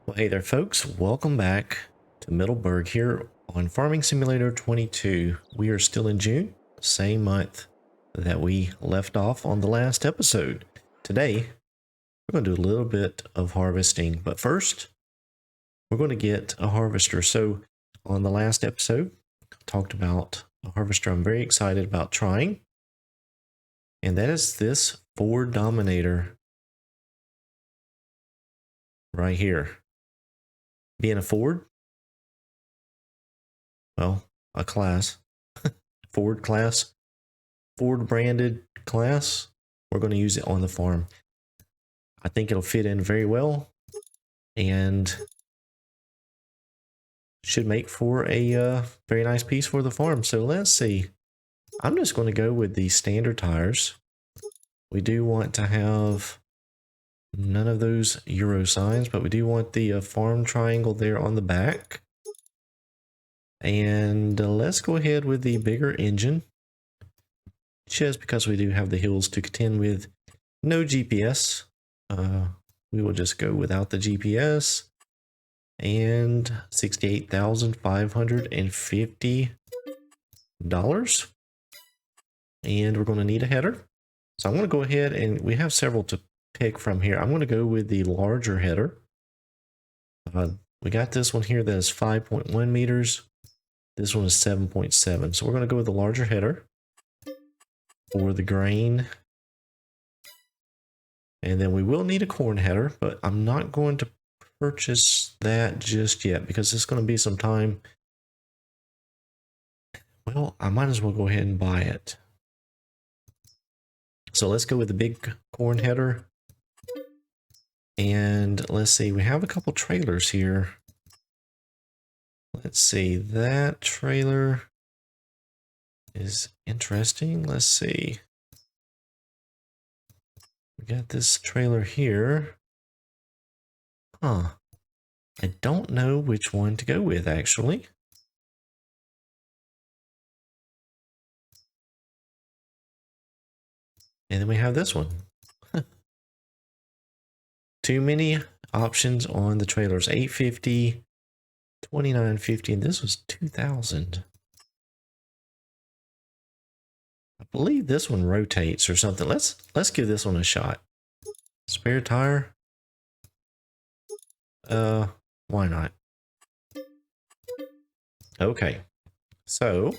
Well, hey there, folks. Welcome back to Middleburgh here on Farming Simulator 22. We are still in June, same month that we left off on the last episode. Today, we're going to do a little bit of harvesting, but first, we're going to get a harvester. So, on the last episode, I talked about a harvester I'm very excited about trying, and that is this Ford Dominator right here. Being a Ford, well, a class, Ford class, Ford branded class, we're going to use it on the farm. I think it'll fit in very well and should make for a very nice piece for the farm. So let's see. I'm just going to go with the standard tires. We do want to have none of those Euro signs, but we do want the farm triangle there on the back. And let's go ahead with the bigger engine, just because we do have the hills to contend with. No GPS. We will just go without the GPS. And $68,550. And we're going to need a header. So I'm going to go ahead, and we have several to pick from here. I'm going to go with the larger header. We got this one here that is 5.1 meters. This one is 7.7. So we're going to go with the larger header for the grain. And then we will need a corn header, but I'm not going to purchase that just yet because it's going to be some time. Well, I might as well go ahead and buy it. So let's go with the big corn header. And let's see, we have a couple trailers here. Let's see, that trailer is interesting. Let's see. We got this trailer here. Huh. I don't know which one to go with, actually. And then we have this one. Too many options on the trailers. 850, 2950, and this was 2000. I believe this one rotates or something. Let's give this one a shot. Spare tire. Why not? Okay. So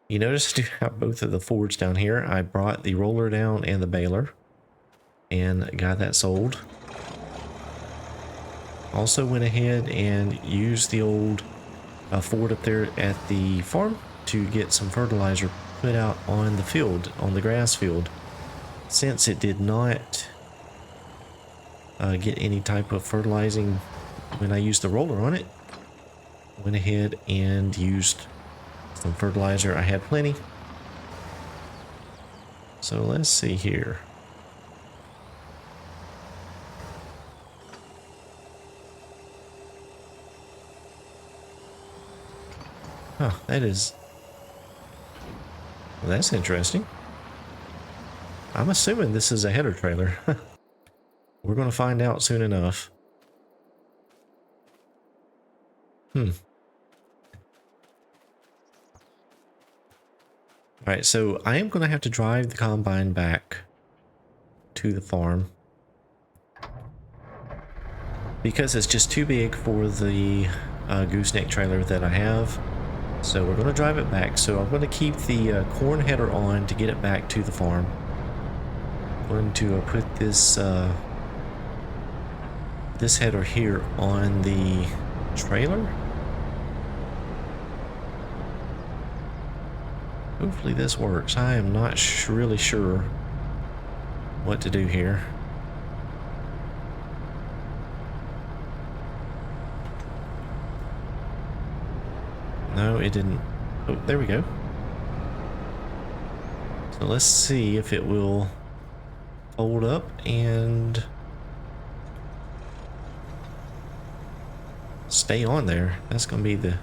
you notice I do have both of the Fords down here. I brought the roller down and the baler and got that sold. Also went ahead and used the old Ford up there at the farm to get some fertilizer put out on the field, on the grass field. Since it did not get any type of fertilizing when I used the roller on it, went ahead and used some fertilizer. I had plenty. So let's see here. Huh, that's interesting. I'm assuming this is a header trailer. We're going to find out soon enough. Alright, so I am going to have to drive the combine back to the farm because it's just too big for the gooseneck trailer that I have. So we're going to drive it back. So I'm going to keep the corn header on to get it back to the farm. I'm going to put this this header here on the trailer. Hopefully this works. I am not really sure what to do here. No, it didn't. Oh, there we go. So let's see if it will fold up and stay on there. That's going to be the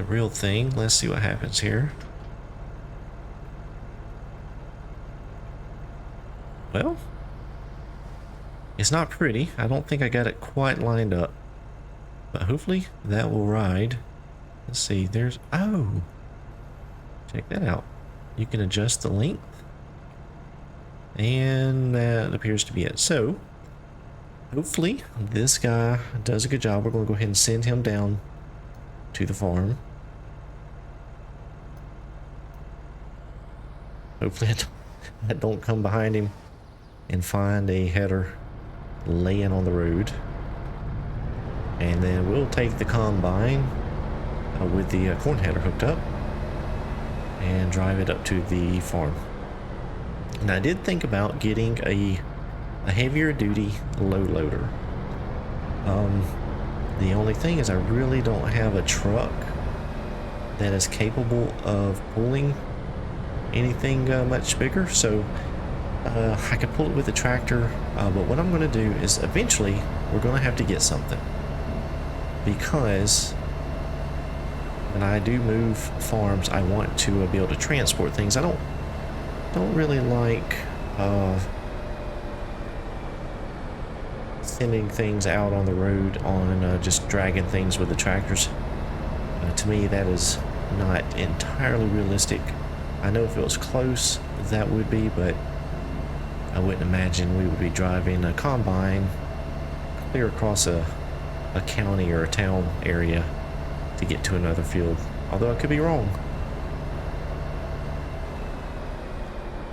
real thing. Let's see what happens here. Well, It's not pretty. I don't think I got it quite lined up, but hopefully that will ride. Let's see, there's, oh, check that out. You can adjust the length, and that appears to be it. So hopefully this guy does a good job. We're going to go ahead and send him down to the farm. Hopefully I don't come behind him and find a header laying on the road. And then we'll take the combine with the corn header hooked up and drive it up to the farm. And I did think about getting a heavier duty low loader. The only thing is I really don't have a truck that is capable of pulling anything much bigger, so I could pull it with a tractor, but what I'm going to do is eventually we're going to have to get something, because when I do move farms I want to be able to transport things. I don't really like sending things out on the road on just dragging things with the tractors. To me that is not entirely realistic. I know if it was close that would be, but I wouldn't imagine we would be driving a combine clear across a county or a town area to get to another field, although I could be wrong.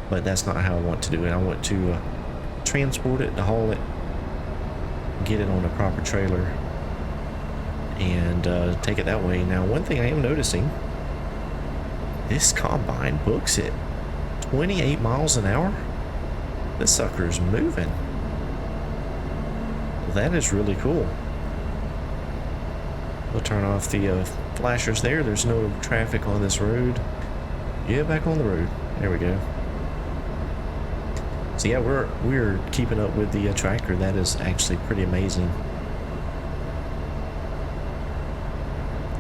But that's not how I want to do it. I want to transport it, to haul it, get it on a proper trailer, and take it that way. Now, one thing I am noticing, this combine books it 28 miles an hour. This sucker's moving. Well, that is really cool. We'll turn off the flashers there. There's no traffic on this road. Yeah, back on the road. There we go. So yeah, we're keeping up with the tractor. That is actually pretty amazing.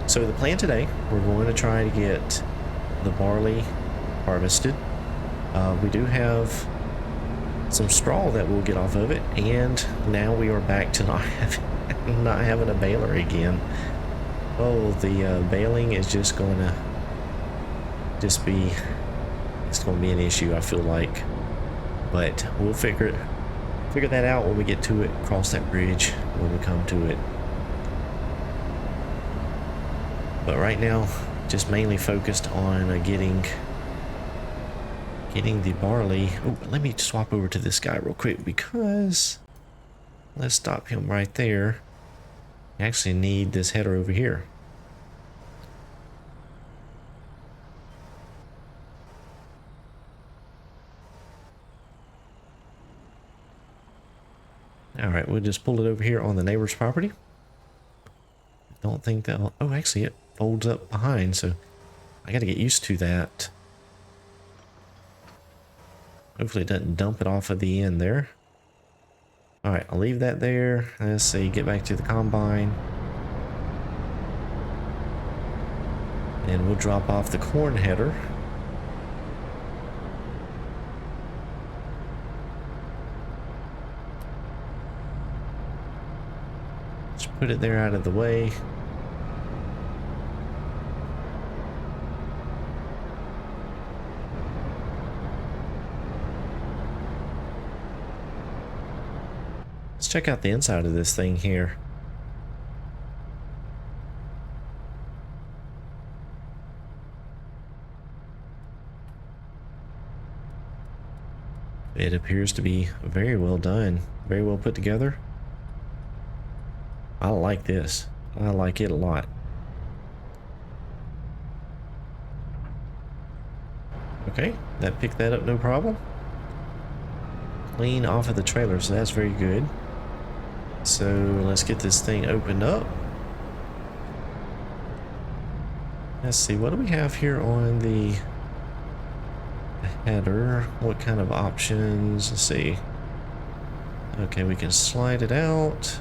So the plan today, we're going to try to get the barley harvested. We do have some straw that we'll get off of it, and now we are back to not having a baler again. Oh, the baling is just going to be, it's going to be an issue, I feel like, but we'll figure that out when we get to it, cross that bridge when we come to it. But right now, just mainly focused on getting the barley. Oh, let me swap over to this guy real quick, because let's stop him right there. I actually need this header over here. All right, we'll just pull it over here on the neighbor's property. Don't think that'll, oh, actually it folds up behind, so I got to get used to that. Hopefully it doesn't dump it off at the end there. All right, I'll leave that there. Let's see, get back to the combine. And we'll drop off the corn header. Just put it there out of the way. Let's check out the inside of this thing here. It appears to be very well done, very well put together. I like this. I like it a lot. Okay, that picked that up no problem. Clean off of the trailer, so that's very good. So let's get this thing opened up. Let's see, what do we have here on the header? What kind of options? Let's see. Okay, we can slide it out,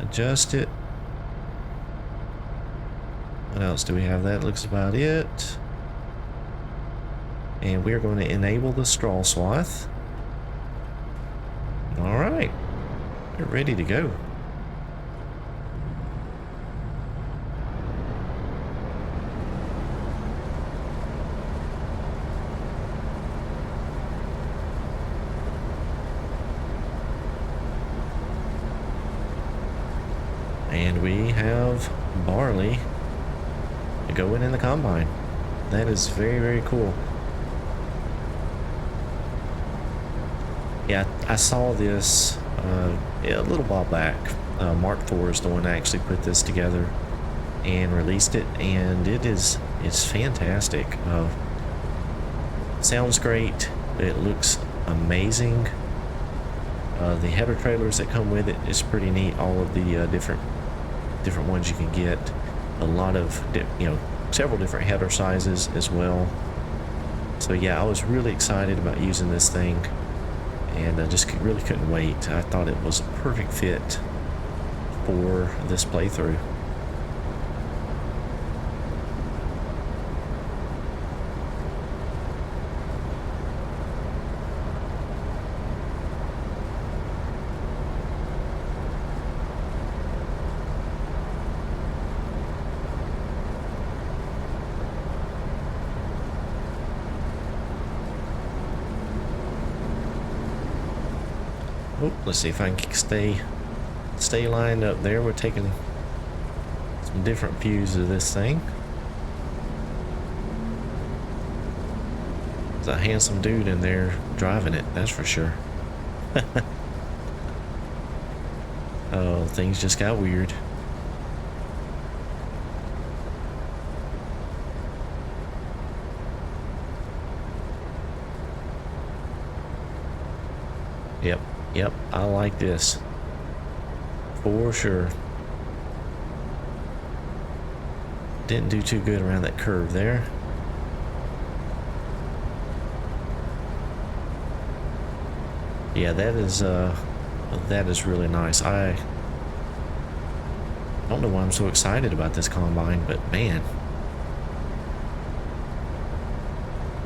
adjust it. What else do we have? That looks about it. And we're going to enable the straw swath. All right. We're ready to go. And we have barley going in the combine. That is very, very cool. Yeah, I saw this a little while back. Mark IV is the one that actually put this together and released it, and it's fantastic. Sounds great. It looks amazing. The header trailers that come with it is pretty neat. All of the different ones you can get. A lot of several different header sizes as well. So yeah, I was really excited about using this thing, and I just really couldn't wait. I thought it was a perfect fit for this playthrough. Oh, let's see if I can stay lined up there. We're taking some different views of this thing. There's a handsome dude in there driving it, that's for sure. Oh, things just got weird. Yep, I like this. For sure. Didn't do too good around that curve there. Yeah, that is really nice. I don't know why I'm so excited about this combine, but man,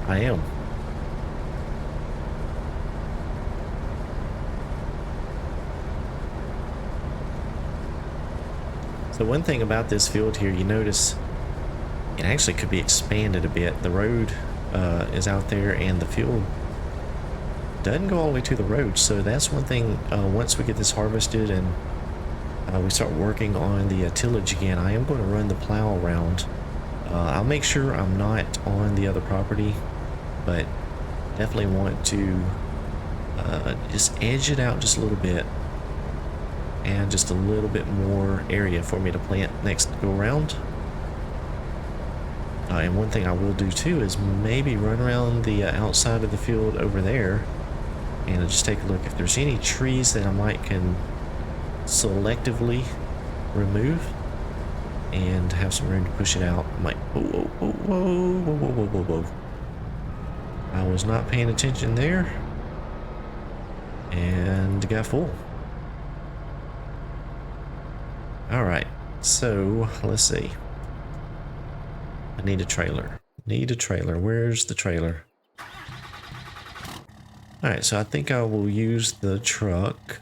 I am. So one thing about this field here, you notice it actually could be expanded a bit. The road is out there, and the field doesn't go all the way to the road. So that's one thing. Once we get this harvested and we start working on the tillage again, I am going to run the plow around. I'll make sure I'm not on the other property, but definitely want to just edge it out just a little bit, and just a little bit more area for me to plant next go around. And one thing I will do too is maybe run around the outside of the field over there and just take a look if there's any trees that I might can selectively remove and have some room to push it out. I might, whoa. I was not paying attention there and got full. Alright, so let's see. I need a trailer. Where's the trailer? Alright, so I think I will use the truck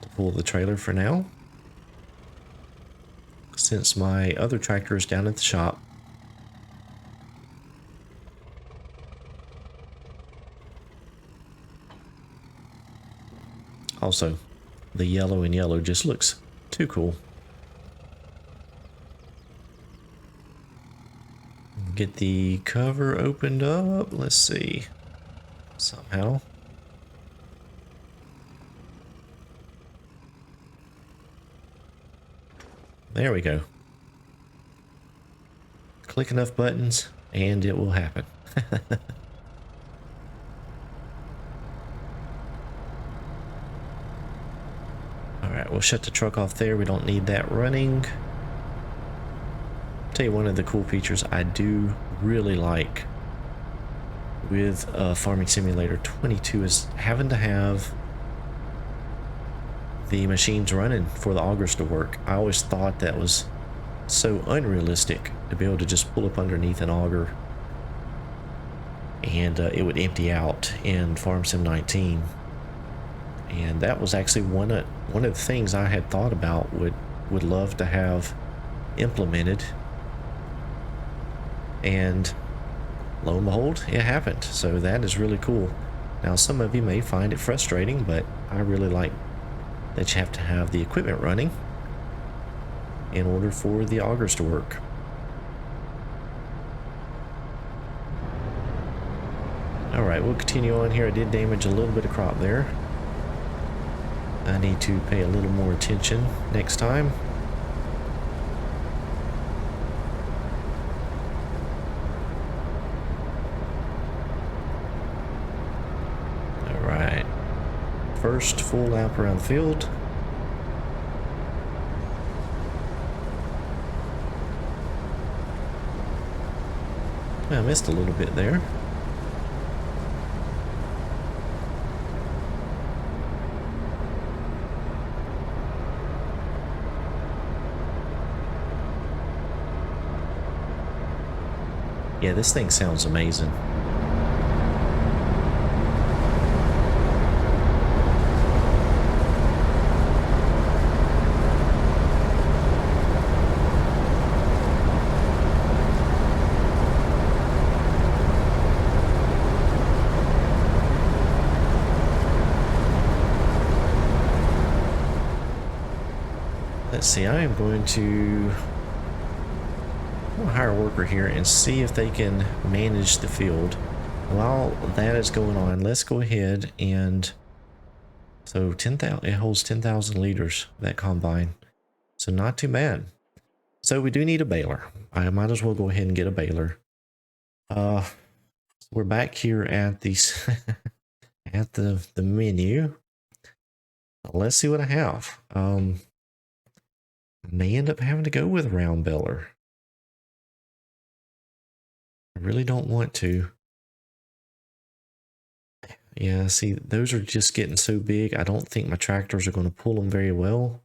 to pull the trailer for now, since my other tractor is down at the shop. Also, the yellow and yellow just looks too cool. Get the cover opened up. Let's see. Somehow. There we go. Click enough buttons and it will happen. Alright, we'll shut the truck off there. We don't need that running. Tell you one of the cool features I do really like with Farming Simulator 22 is having to have the machines running for the augers to work. I always thought that was so unrealistic to be able to just pull up underneath an auger and it would empty out in Farm Sim 19. And that was actually one of the things I had thought about, would love to have implemented. And lo and behold, it happened. So that is really cool. Now, some of you may find it frustrating, but I really like that you have to have the equipment running in order for the augers to work. All right, we'll continue on here. I did damage a little bit of crop there. I need to pay a little more attention next time. All right, first full lap around the field. I missed a little bit there. Yeah, this thing sounds amazing. Let's see, I am going to hire a worker here and see if they can manage the field. While that is going on, let's go ahead and, so 10,000, it holds 10,000 liters, that combine. So not too bad. So we do need a baler. I might as well go ahead and get a baler. We're back here at the at the menu. Let's see what I have. May end up having to go with a round baler. I really don't want to. Yeah, see, those are just getting so big. I don't think my tractors are going to pull them very well.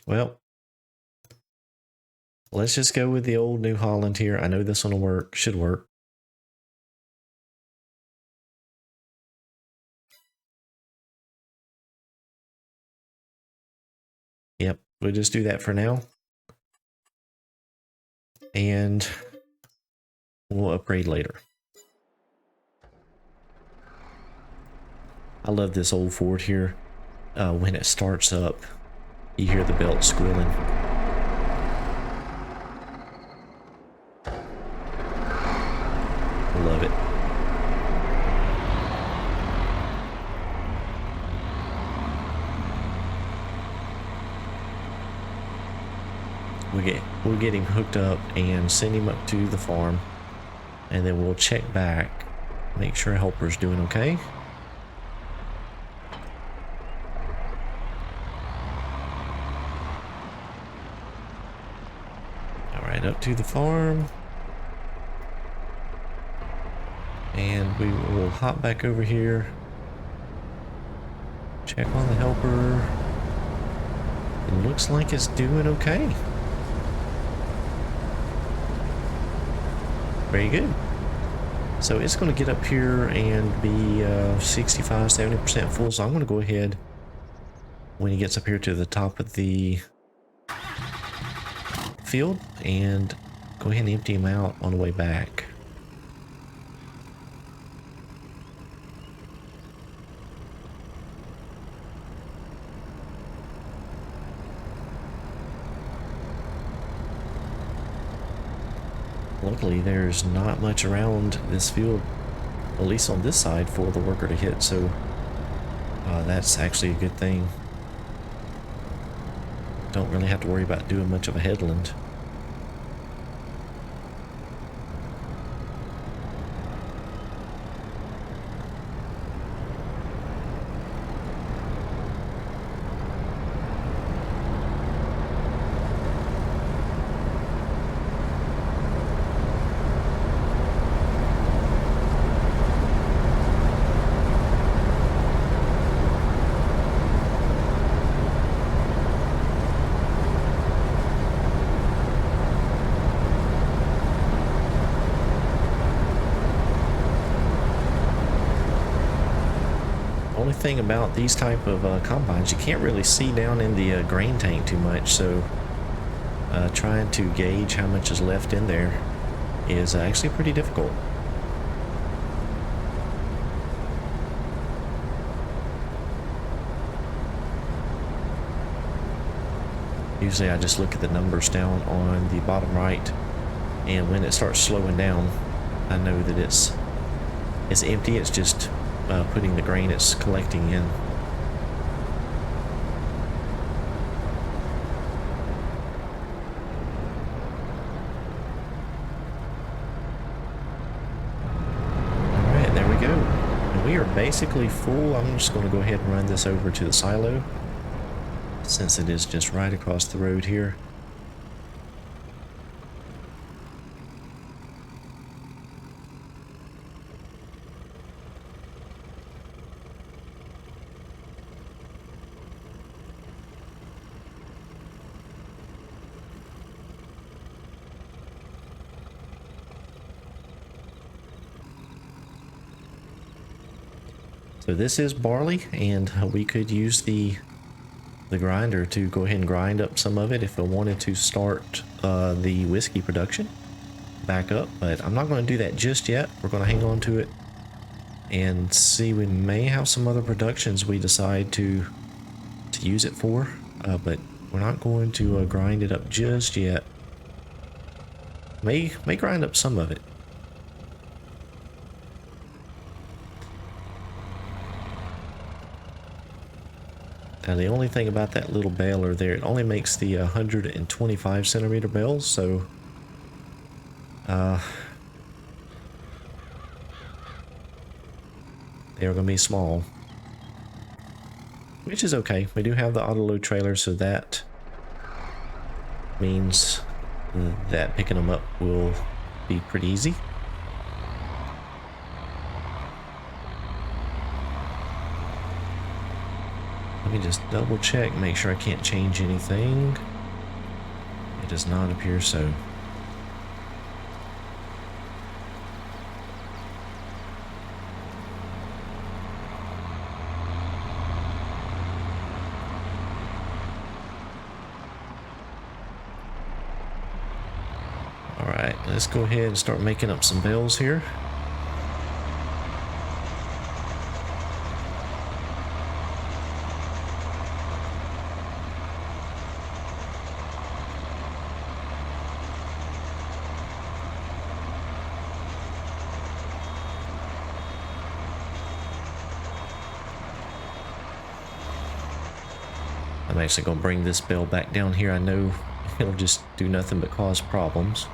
Well, let's just go with the old New Holland here. I know this one will work, should work. Yep, we'll just do that for now. And we'll upgrade later. I love this old Ford here. When it starts up, you hear the belt squealing. Love it. We'll get him hooked up and send him up to the farm, and then we'll check back, make sure helper's doing okay. All right, up to the farm, and we will hop back over here, check on the helper. It looks like it's doing okay. Very good. So it's going to get up here and be 65-70% full. So I'm going to go ahead, when he gets up here to the top of the field, and go ahead and empty him out on the way back. Luckily, there's not much around this field, at least on this side, for the worker to hit, so that's actually a good thing. Don't really have to worry about doing much of a headland. only thing about these type of combines, you can't really see down in the grain tank too much, so trying to gauge how much is left in there is actually pretty difficult. Usually I just look at the numbers down on the bottom right, and when it starts slowing down, I know that it's empty. It's just putting the grain it's collecting in. Alright, there we go. And we are basically full. I'm just going to go ahead and run this over to the silo, since it is just right across the road here. So this is barley, and we could use the grinder to go ahead and grind up some of it if I wanted to start the whiskey production back up, but I'm not going to do that just yet. We're going to hang on to it and see. We may have some other productions we decide to use it for, but we're not going to grind it up just yet. May grind up some of it. Now the only thing about that little baler there, it only makes the 125 centimeter bales, so they're going to be small, which is okay. We do have the auto load trailer, so that means that picking them up will be pretty easy. Let me just double check, make sure I can't change anything. It does not appear so. All right, let's go ahead and start making up some bales here. I'm actually going to bring this bale back down here. I know it'll just do nothing but cause problems.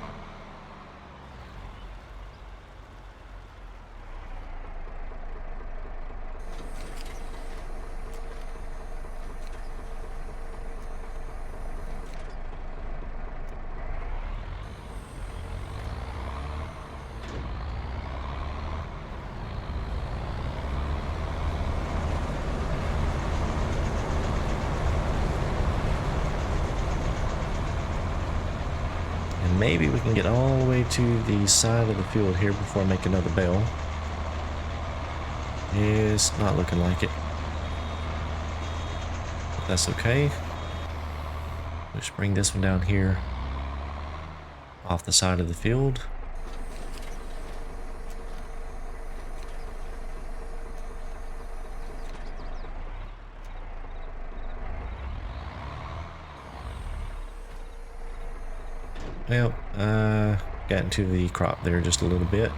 Maybe we can get all the way to the side of the field here before I make another bale. It's not looking like it. But that's okay. Let's bring this one down here off the side of the field. Well, got into the crop there just a little bit.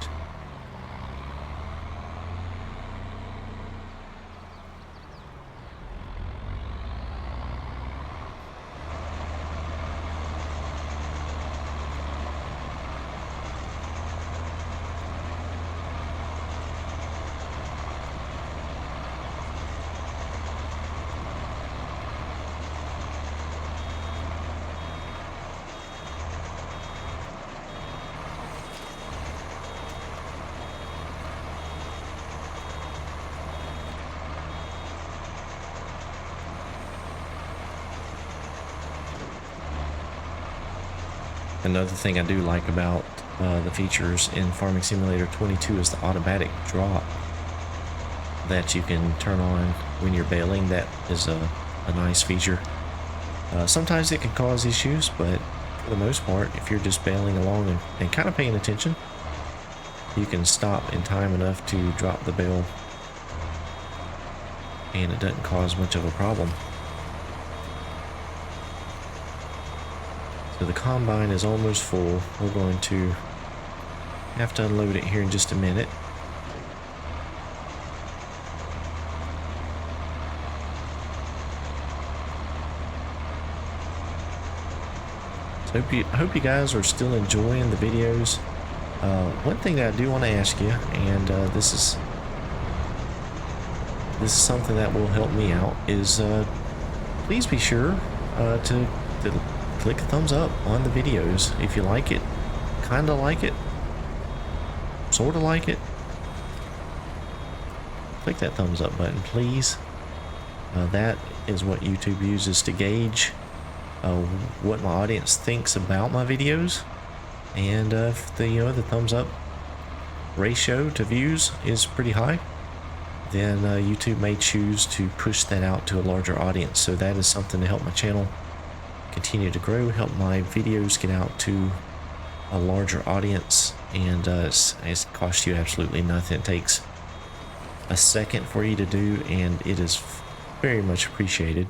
Another thing I do like about the features in Farming Simulator 22 is the automatic drop. that you can turn on when you're baling. That is a nice feature. Sometimes it can cause issues, but for the most part, if you're just bailing along and kind of paying attention, you can stop in time enough to drop the bail and it doesn't cause much of a problem. So the combine is almost full. We're going to have to unload it here in just a minute. So I hope you guys are still enjoying the videos. One thing that I do want to ask you, and this is something that will help me out, is please be sure to click a thumbs up on the videos if you like it, kind of like it, sort of like it. Click that thumbs up button, please. That is what YouTube uses to gauge what my audience thinks about my videos, and if the thumbs up ratio to views is pretty high, then YouTube may choose to push that out to a larger audience. So that is something to help my channel continue to grow, help my videos get out to a larger audience, and it costs you absolutely nothing. It takes a second for you to do, and it is very much appreciated.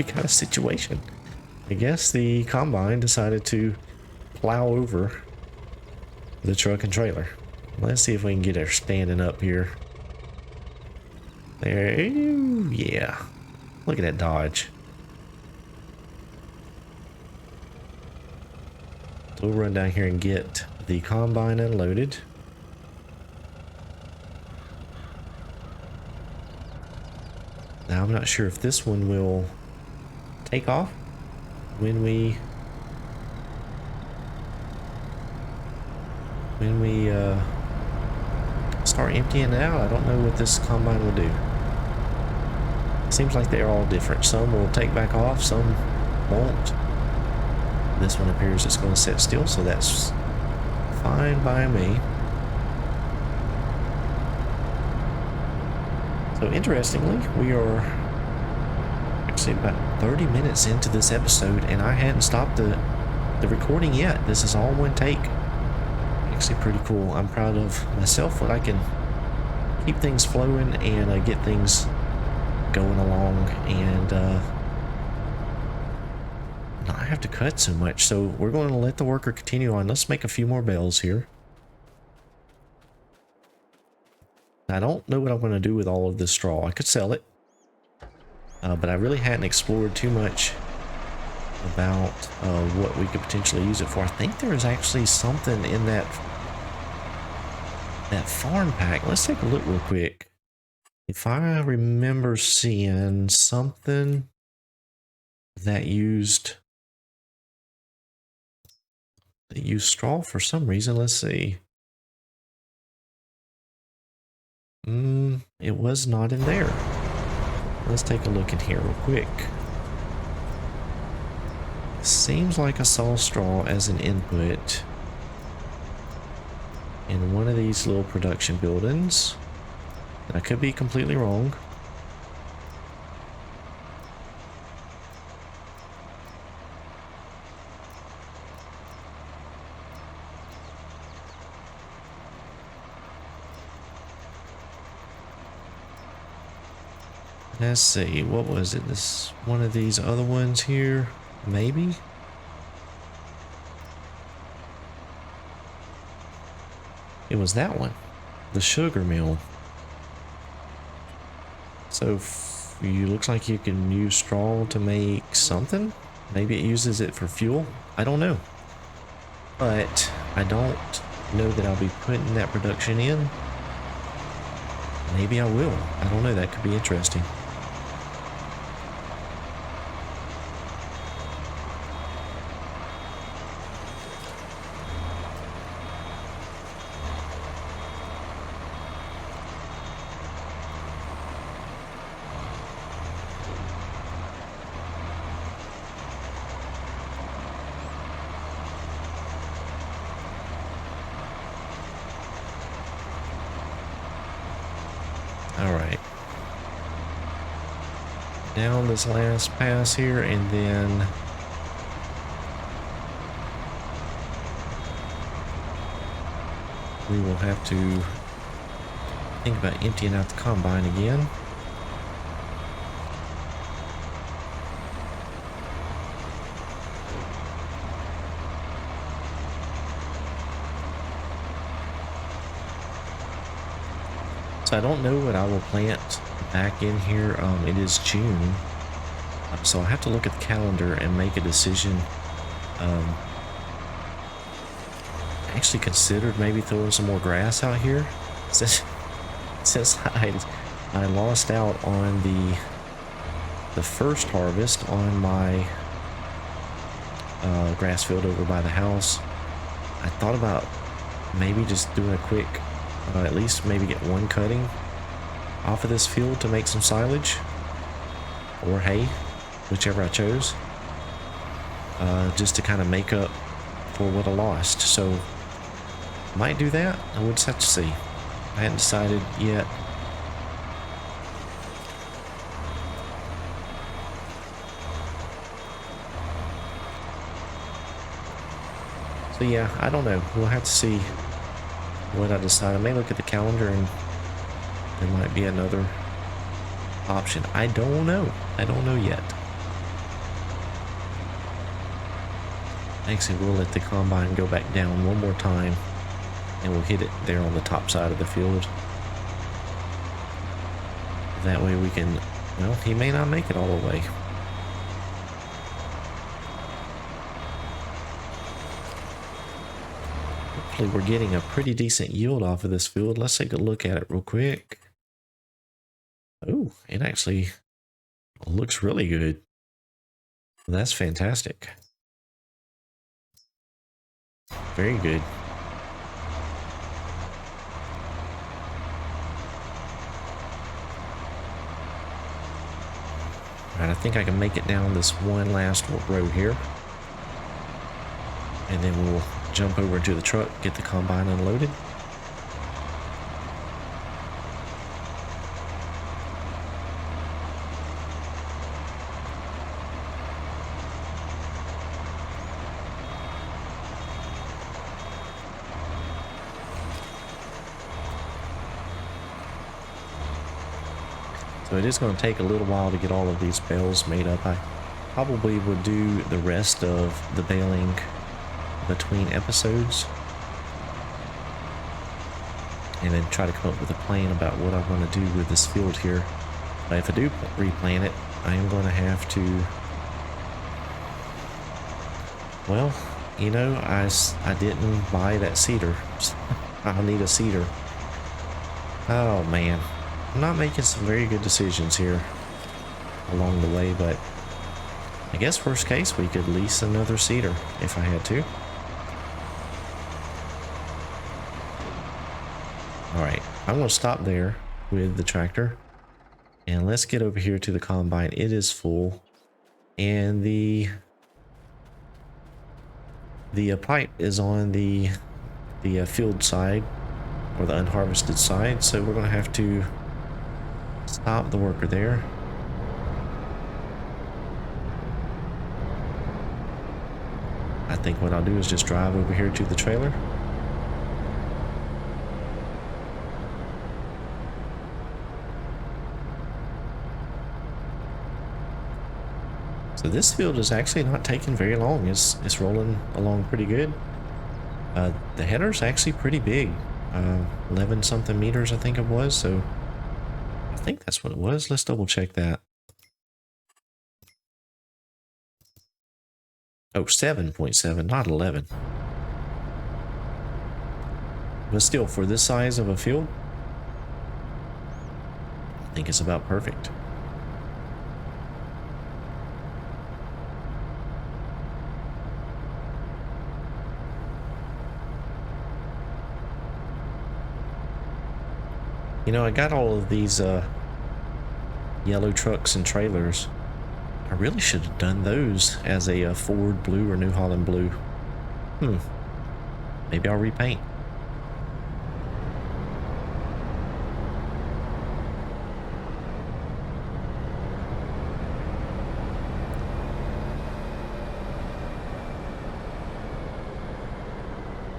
Kind of situation. I guess the combine decided to plow over the truck and trailer. Let's see if we can get her standing up here. There, yeah. Look at that dodge. So we'll run down here and get the combine unloaded. Now I'm not sure if this one will take off when we start emptying it out. I don't know what this combine will do. Seems like they're all different. Some will take back off, some won't. This one appears it's going to sit still, so that's fine by me. So interestingly, we are actually about 30 minutes into this episode, and I hadn't stopped the recording yet. This is all one take. Actually pretty cool. I'm proud of myself that I can keep things flowing and get things going along and not have to cut so much. So we're going to let the worker continue on. Let's make a few more bells here. I don't know what I'm going to do with all of this straw. I could sell it. But I really hadn't explored too much about what we could potentially use it for. I think there is actually something in that farm pack. Let's take a look real quick. If I remember seeing something that used straw for some reason. Let's see. It was not in there. Let's take a look in here real quick. Seems like I saw straw as an input. in one of these little production buildings. I could be completely wrong. Let's see, what was it? This one of these other ones here, maybe? It was that one, the sugar mill. So you looks like you can use straw to make something. Maybe it uses it for fuel. I don't know. But I don't know that I'll be putting that production in. Maybe I will. I don't know. That could be interesting. All right. Down this last pass here, and then we will have to think about emptying out the combine again. So I don't know what I will plant back in here. It is June, so I have to look at the calendar and make a decision. I actually considered maybe throwing some more grass out here since I lost out on the first harvest on my grass field over by the house. I thought about maybe just doing a quick at least maybe get one cutting off of this field to make some silage or hay, whichever I chose, just to kind of make up for what I lost. So might do that. I would just have to see. I hadn't decided yet. So yeah, I don't know. We'll have to see what I decide. I may look at the calendar and there might be another option. I don't know. I don't know yet. Actually, we'll let the combine go back down one more time and we'll hit it there on the top side of the field. That way we can, well, he may not make it all the way. We're getting a pretty decent yield off of this field. Let's take a look at it real quick. Oh, it actually looks really good. That's fantastic. Very good. All right, I think I can make it down this one last row here. And then we'll jump over to the truck, get the combine unloaded. So it is going to take a little while to get all of these bales made up. I probably would do the rest of the baling between episodes and then try to come up with a plan about what I want to do with this field here. But if I do replant it, I am going to have to, well, you know, I didn't buy that seeder. I'll need a seeder. Oh man, I'm not making some very good decisions here along the way, but I guess worst case we could lease another seeder if I had to. Alright, I'm going to stop there with the tractor and let's get over here to the combine. It is full and the pipe is on the field side or the unharvested side, so we're going to have to stop the worker there. I think what I'll do is just drive over here to the trailer. So this field is actually not taking very long. It's rolling along pretty good. The header's actually pretty big, 11 something meters I think it was, so I think that's what it was. Let's double check that. Oh, 7.7, not 11. But still, for this size of a field, I think it's about perfect. You know, I got all of these yellow trucks and trailers. I really should have done those as a Ford blue or New Holland blue. Maybe I'll repaint.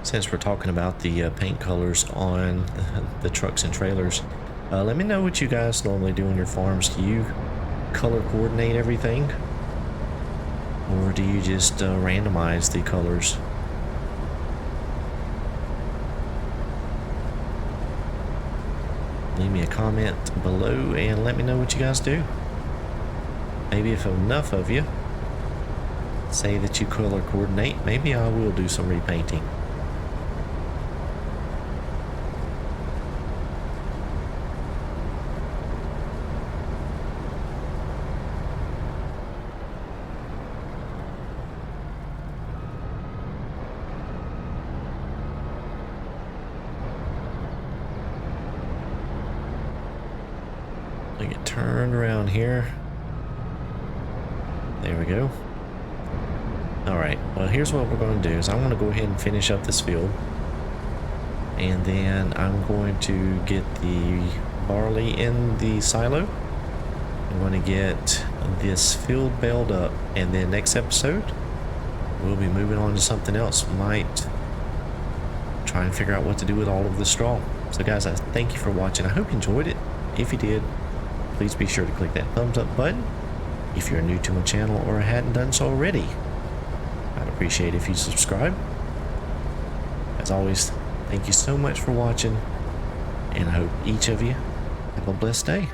Since we're talking about the paint colors on the trucks and trailers, let me know what you guys normally do on your farms. Do you color coordinate everything, or do you just randomize the colors? Leave me a comment below and let me know what you guys do. Maybe if enough of you say that you color coordinate, maybe I will do some repainting. Get turned around here. There we go. Alright, well here's what we're going to do is I'm going to go ahead and finish up this field, and then I'm going to get the barley in the silo. I'm going to get this field baled up, and then next episode we'll be moving on to something else. Might try and figure out what to do with all of the straw. So guys, I thank you for watching. I hope you enjoyed it. If you did, please be sure to click that thumbs up button. If you're new to my channel or hadn't done so already, I'd appreciate it if you subscribe. As always, thank you so much for watching, and I hope each of you have a blessed day.